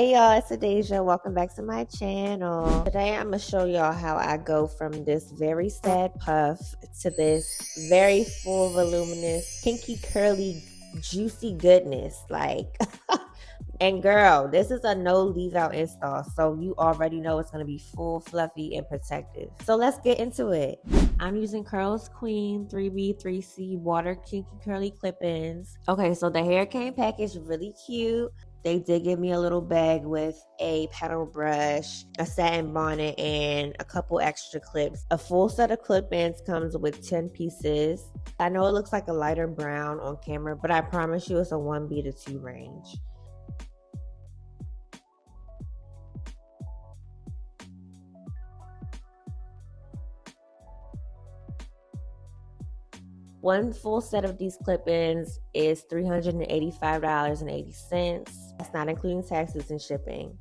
Hey y'all, it's a.dai.sha. Welcome back to my channel. Today I'm gonna show y'all how I go from this very sad puff to this very full, voluminous, kinky, curly, juicy goodness. Like, and girl, this is a no leave out install, so you already know it's gonna be full, fluffy, and protective. So let's get into it. I'm using Curls Queen 3B 3C water kinky curly clip-ins. Okay, so the hair came packaged really cute. They did give me a little bag with a petal brush, a satin bonnet, and a couple extra clips. A full set of clip-ins comes with 10 pieces. I know it looks like a lighter brown on camera, but I promise you it's a 1B to 2 range. One full set of these clip-ins is $385.80. That's not including taxes and shipping.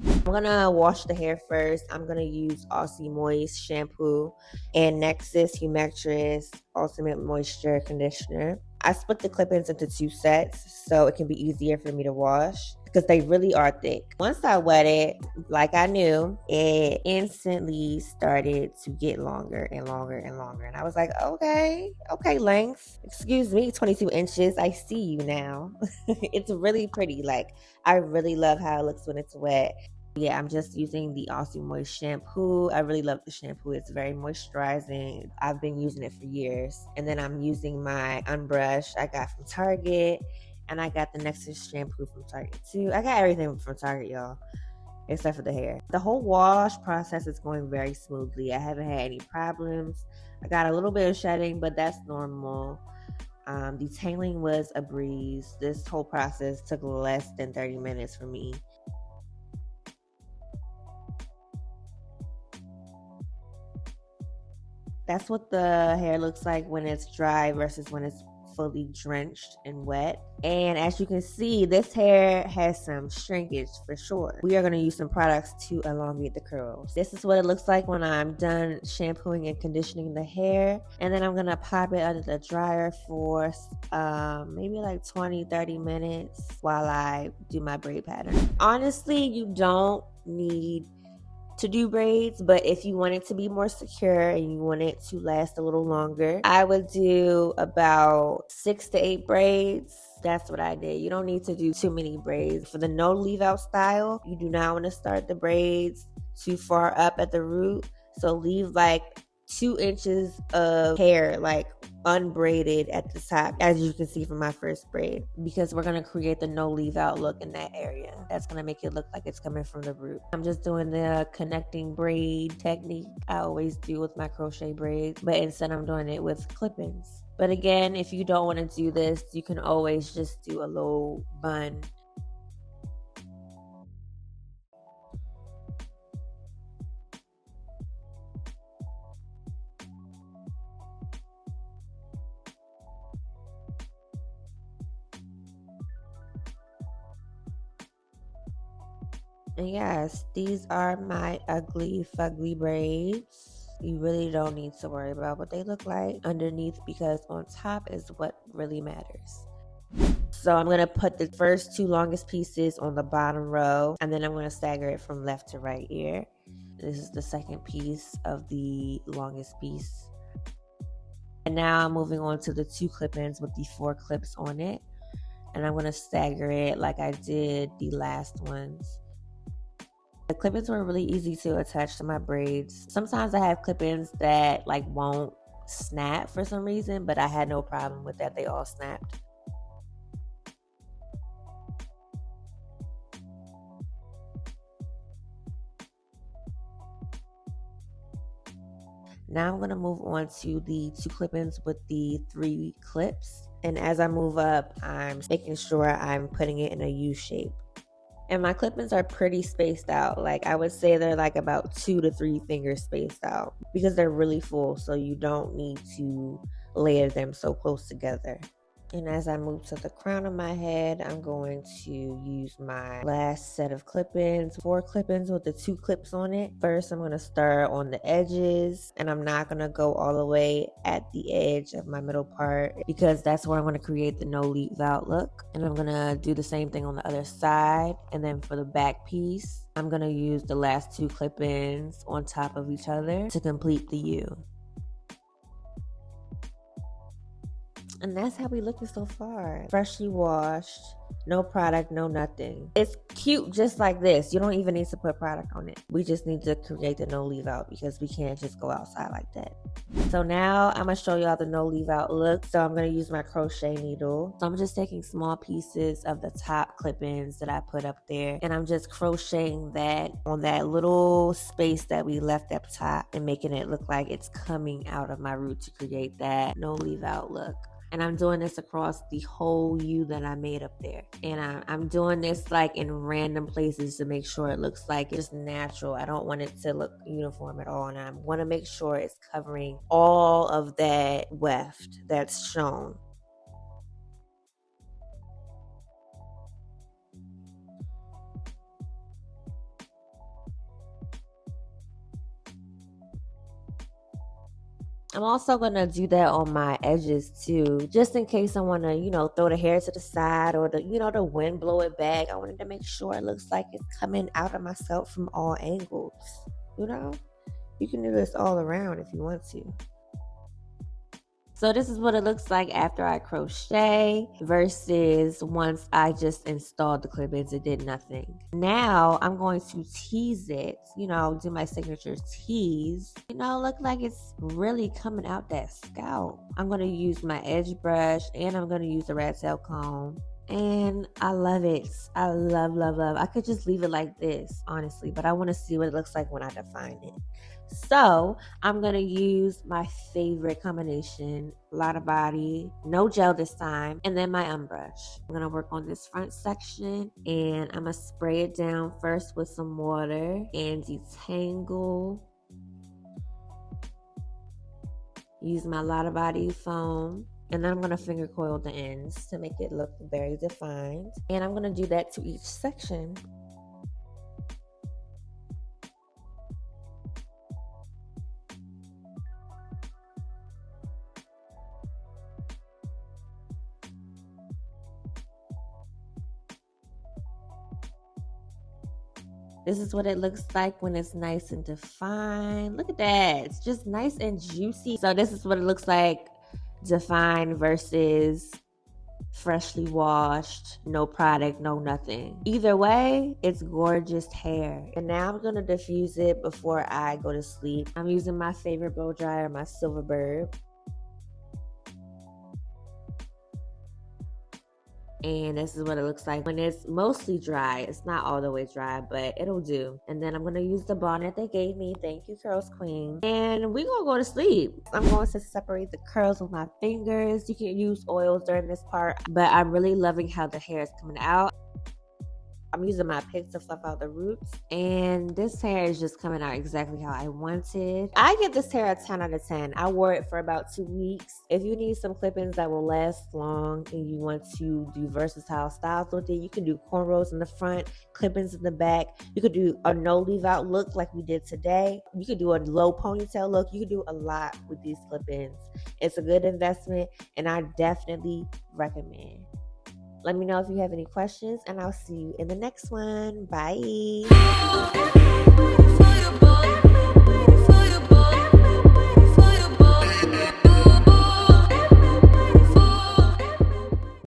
I'm gonna wash the hair first. I'm gonna use Aussie Moist shampoo and Nexus Humectress Ultimate Moisture Conditioner. I split the clip-ins into 2 sets so it can be easier for me to wash because they really are thick. Once I wet it, like I knew, it instantly started to get longer and longer and longer. And I was like, okay, length. Excuse me, 22 inches. I see you now. It's really pretty. Like, I really love how it looks when it's wet. Yeah, I'm just using the Aussie Moist shampoo. I really love the shampoo. It's very moisturizing. I've been using it for years. And then I'm using my unbrush I got from Target. And I got the Nexus shampoo from Target too. I got everything from Target, y'all, except for the hair. The whole wash process is going very smoothly. I haven't had any problems. I got a little bit of shedding, but that's normal. Detangling was a breeze. This whole process took less than 30 minutes for me. That's what the hair looks like when it's dry versus when it's fully drenched and wet. And as you can see, this hair has some shrinkage for sure. We are going to use some products to elongate the curls. This is what it looks like when I'm done shampooing and conditioning the hair. And then I'm going to pop it under the dryer for maybe like 20-30 minutes while I do my braid pattern. Honestly, you don't need to do braids, but if you want it to be more secure and you want it to last a little longer, I would do about 6 to 8 braids. That's what I did. You don't need to do too many braids. For the no leave out style, you do not want to start the braids too far up at the root, so leave like 2 inches of hair like unbraided at the top, as you can see from my first braid, because we're going to create the no leave out look in that area. That's going to make it look like it's coming from the root. I'm just doing the connecting braid technique I always do with my crochet braids, but instead I'm doing it with clip-ins. But again, if you don't want to do this, you can always just do a low bun. And yes, these are my ugly fugly braids. You really don't need to worry about what they look like underneath, because on top is what really matters. So I'm going to put the first 2 longest pieces on the bottom row, and then I'm going to stagger it from left to right here. This is the second piece of the longest piece. And now I'm moving on to the 2 clip-ins with the 4 clips on it. And I'm going to stagger it like I did the last ones. The clip-ins were really easy to attach to my braids. Sometimes I have clip-ins that like won't snap for some reason, but I had no problem with that. They all snapped. Now I'm going to move on to the 2 clip-ins with the 3 clips. And as I move up, I'm making sure I'm putting it in a U shape. And my clip-ins are pretty spaced out. Like, I would say they're like about 2 to 3 fingers spaced out, because they're really full, so you don't need to layer them so close together. And as I move to the crown of my head, I'm going to use my last set of clip-ins, 4 clip-ins with the 2 clips on it. First, I'm going to start on the edges, and I'm not going to go all the way at the edge of my middle part because that's where I'm going to create the no leave out look. And I'm going to do the same thing on the other side. And then for the back piece, I'm going to use the last 2 clip-ins on top of each other to complete the U. And that's how we looking so far. Freshly washed, no product, no nothing. It's cute just like this. You don't even need to put product on it. We just need to create the no leave out because we can't just go outside like that. So now I'm gonna show y'all the no leave out look. So I'm gonna use my crochet needle. So I'm just taking small pieces of the top clip-ins that I put up there, and I'm just crocheting that on that little space that we left up top and making it look like it's coming out of my root to create that no leave out look. And I'm doing this across the whole U that I made up there. And I'm doing this like in random places to make sure it looks like it's natural. I don't want it to look uniform at all. And I want to make sure it's covering all of that weft that's shown. I'm also going to do that on my edges too, just in case I want to, you know, throw the hair to the side or the wind blow it back. I wanted to make sure it looks like it's coming out of myself from all angles. You know, you can do this all around if you want to. So this is what it looks like after I crochet versus once I just installed the clip-ins, it did nothing. Now I'm going to tease it, you know, do my signature tease. You know, look like it's really coming out that scalp. I'm going to use my edge brush and I'm going to use the rat tail comb. And I love it. I love, love, love. I could just leave it like this, honestly, but I want to see what it looks like when I define it. So I'm going to use my favorite combination, a lot of body, no gel this time, and then my brush. I'm going to work on this front section and I'm going to spray it down first with some water and detangle. Use my lot of body foam. And then I'm going to finger coil the ends to make it look very defined. And I'm going to do that to each section. This is what it looks like when it's nice and defined. Look at that. It's just nice and juicy. So this is what it looks like defined versus freshly washed, no product, no nothing. Either way, it's gorgeous hair. And now I'm going to diffuse it before I go to sleep. I'm using my favorite blow dryer, my Silverbird. And this is what it looks like when it's mostly dry. It's not all the way dry, but it'll do. And then I'm going to use the bonnet they gave me. Thank you, Curls Queen. And we're going to go to sleep. I'm going to separate the curls with my fingers. You can use oils during this part, but I'm really loving how the hair is coming out. I'm using my pick to fluff out the roots, and this hair is just coming out exactly how I wanted. I give this hair a 10 out of 10. I wore it for about 2 weeks. If you need some clip-ins that will last long and you want to do versatile styles with it, you can do cornrows in the front, clip-ins in the back. You could do a no leave out look like we did today. You could do a low ponytail look. You could do a lot with these clip-ins. It's a good investment, and I definitely recommend. Let me know if you have any questions, and I'll see you in the next one. Bye.